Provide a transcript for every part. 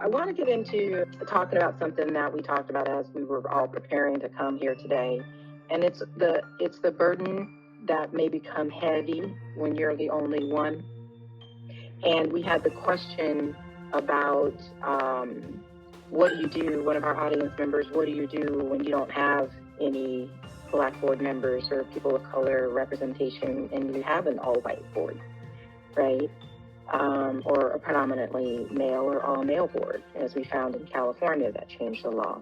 I want to get into talking about something that we talked about as we were all preparing to come here today, and it's the burden that may become heavy when you're the only one. And we had the question about what do you do, one of our audience members, what do you do when you don't have any Black board members or people of color representation and you have an all-white board, right? Or a predominantly male or all-male board, as we found in California that changed the law.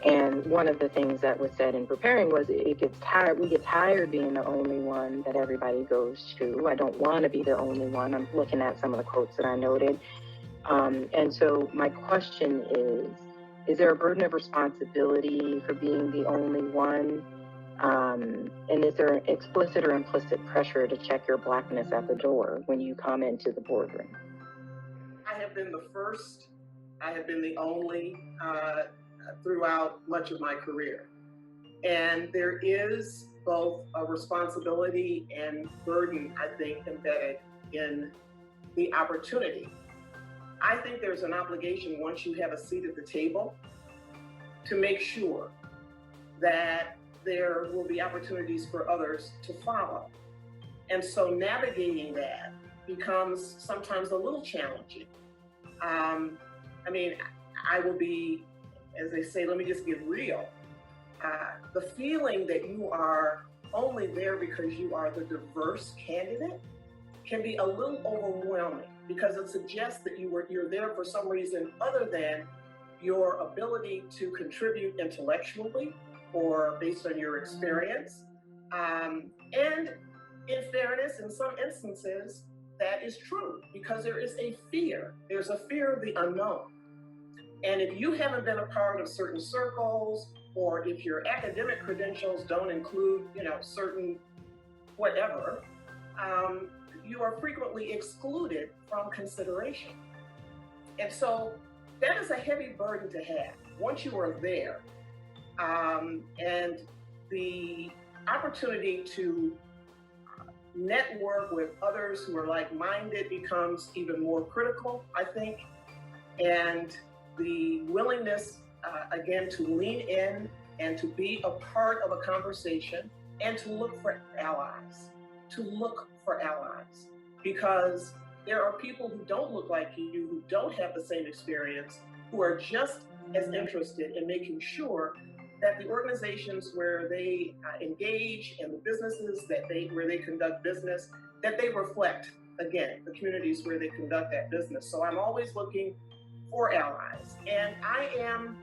And one of the things that was said in preparing was we get tired being the only one that everybody goes to. I don't want to be the only one. I'm looking at some of the quotes that I noted. And so my question is there a burden of responsibility for being the only one? And is there explicit or implicit pressure to check your Blackness at the door when you come into the boardroom? I have been the first, I have been the only throughout much of my career. And there is both a responsibility and burden, I think, embedded in the opportunity. I think there's an obligation once you have a seat at the table to make sure that there will be opportunities for others to follow. And so navigating that becomes sometimes a little challenging. I will be, as they say, let me just get real. The feeling that you are only there because you are the diverse candidate can be a little overwhelming because it suggests that you're there for some reason other than your ability to contribute intellectually or based on your experience. And in fairness, in some instances, that is true because there is a fear. There's a fear of the unknown. And if you haven't been a part of certain circles, or if your academic credentials don't include, certain whatever, you are frequently excluded from consideration. And so that is a heavy burden to have once you are there. And the opportunity to network with others who are like-minded becomes even more critical, I think. And the willingness, again, to lean in and to be a part of a conversation and to look for allies, because there are people who don't look like you, who don't have the same experience, who are just as interested in making sure that the organizations where they engage and the businesses where they conduct business, that they reflect, again, the communities where they conduct that business. So I'm always looking for allies. And I am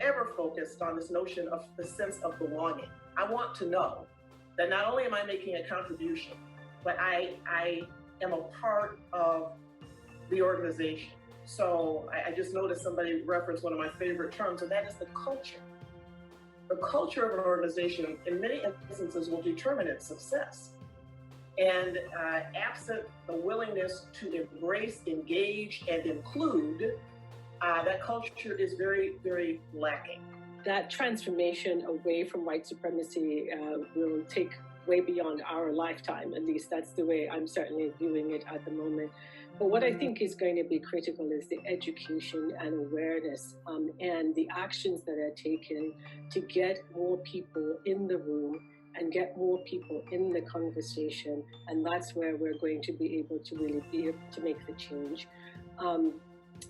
ever focused on this notion of the sense of belonging. I want to know that not only am I making a contribution, but I am a part of the organization. So I just noticed somebody referenced one of my favorite terms, and that is the culture. The culture of an organization, in many instances, will determine its success. And absent the willingness to embrace, engage, and include, that culture is very, very lacking. That transformation away from white supremacy will take way beyond our lifetime. At least that's the way I'm certainly viewing it at the moment. But what I think is going to be critical is the education and awareness and the actions that are taken to get more people in the room and get more people in the conversation. And that's where we're going to be able to really be able to make the change.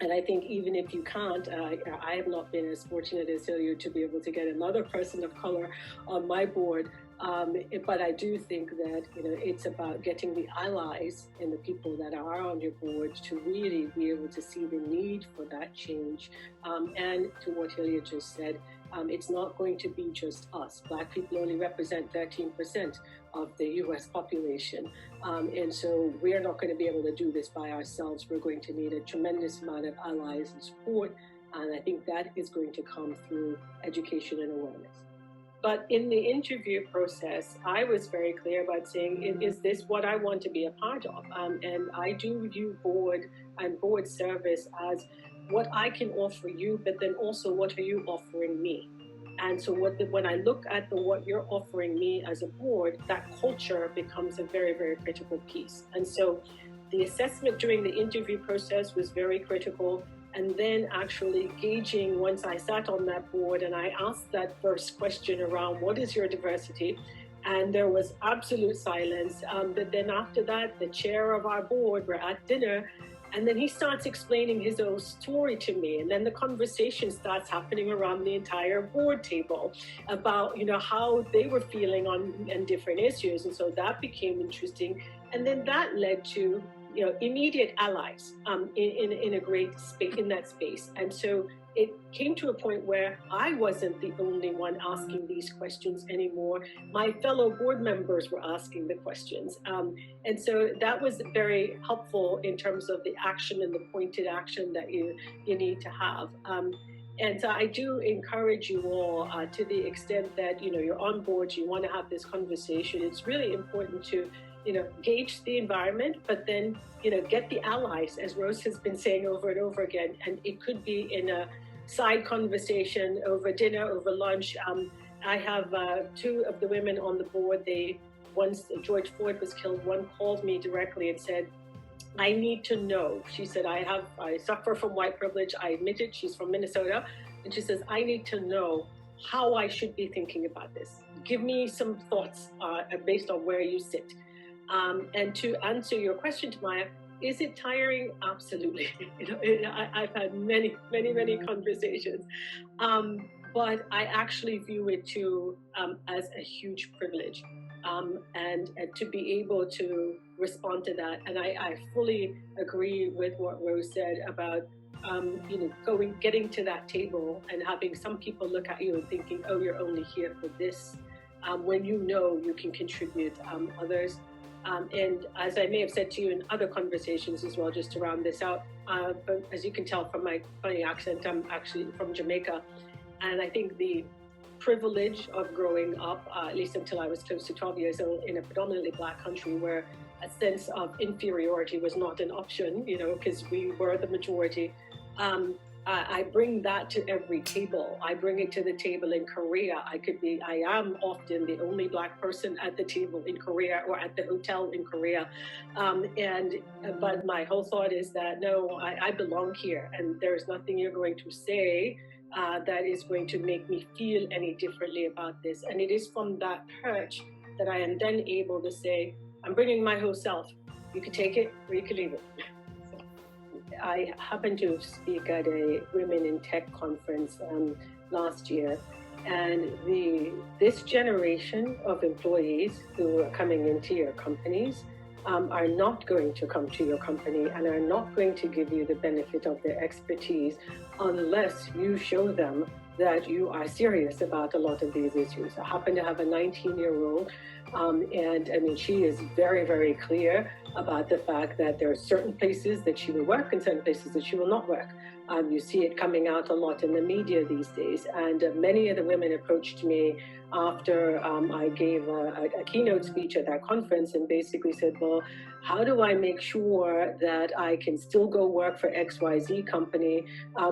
And I think even if you can't, I have not been as fortunate as Hilliard to be able to get another person of color on my board. But I do think that it's about getting the allies and the people that are on your board to really be able to see the need for that change. And to what Hilliard just said, it's not going to be just us. Black people only represent 13% of the U.S. population. And so we're not going to be able to do this by ourselves. We're going to need a tremendous amount of allies and support. And I think that is going to come through education and awareness. But in the interview process, I was very clear about saying, is this what I want to be a part of? And I do view board and board service as what I can offer you, but then also what are you offering me? And so when I look at what you're offering me as a board, that culture becomes a very, very critical piece. And so the assessment during the interview process was very critical. and then actually gauging once I sat on that board and I asked that first question around what is your diversity, and there was absolute silence. But then after that, the chair of our board, we're at dinner, and then he starts explaining his own story to me. And then the conversation starts happening around the entire board table about, how they were feeling on different issues. And so that became interesting. And then that led to, immediate allies in a great space, in that space. And so it came to a point where I wasn't the only one asking these questions anymore. My fellow board members were asking the questions. And so that was very helpful in terms of the action and the pointed action that you need to have. And so I do encourage you all to the extent that, you're on board, you want to have this conversation. It's really important to gauge the environment, but then, get the allies, as Rose has been saying over and over again. And it could be in a side conversation, over dinner, over lunch. I have two of the women on the board. Once George Floyd was killed, one called me directly and said, I need to know. She said, I suffer from white privilege. I admit it. She's from Minnesota. And she says, I need to know how I should be thinking about this. Give me some thoughts based on where you sit. And to answer your question, TaMiya, is it tiring? Absolutely. I've had many conversations, but I actually view it too as a huge privilege, and to be able to respond to that. And I fully agree with what Rose said about getting to that table and having some people look at you and thinking, oh, you're only here for this, when you can contribute others. And as I may have said to you in other conversations as well, just to round this out, but as you can tell from my funny accent, I'm actually from Jamaica. And I think the privilege of growing up, at least until I was close to 12 years old, in a predominantly Black country where a sense of inferiority was not an option, because we were the majority. I bring that to every table. I bring it to the table in Korea. I am often the only Black person at the table in Korea or at the hotel in Korea. But my whole thought is that, no, I belong here, and there's nothing you're going to say that is going to make me feel any differently about this. And it is from that perch that I am then able to say, I'm bringing my whole self. You can take it or you can leave it. I happened to speak at a Women in Tech conference last year, and this generation of employees who are coming into your companies are not going to come to your company and are not going to give you the benefit of their expertise unless you show them that you are serious about a lot of these issues. I happen to have a 19-year-old, and I mean, she is very, very clear about the fact that there are certain places that she will work and certain places that she will not work. You see it coming out a lot in the media these days. And many of the women approached me after I gave a keynote speech at that conference and basically said, well, how do I make sure that I can still go work for XYZ company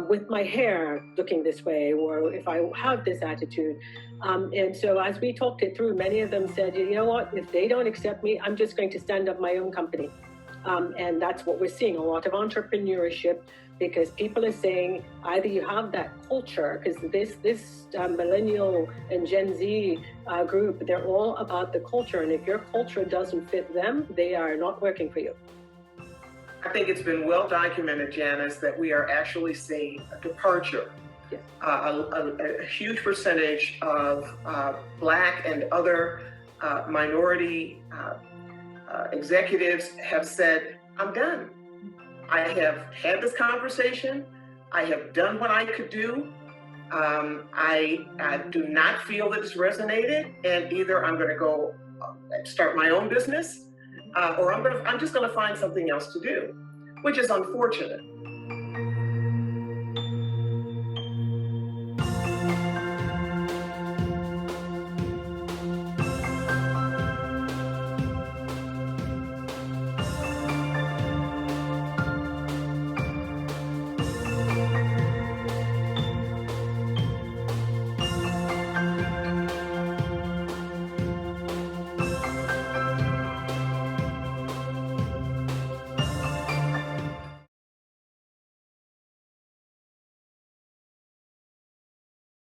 with my hair looking this way, or if I have this attitude? And so as we talked it through, many of them said, you know what, if they don't accept me, I'm just going to stand up my own company. And that's what we're seeing, a lot of entrepreneurship, because people are saying either you have that culture, because this millennial and Gen Z group, they're all about the culture. And if your culture doesn't fit them, they are not working for you. I think it's been well documented, Janice, that we are actually seeing a departure. Yes. A huge percentage of Black and other minority executives have said, I'm done. I have had this conversation. I have done what I could do. I do not feel that it's resonated, and either I'm going to go start my own business, or I'm just going to find something else to do, which is unfortunate.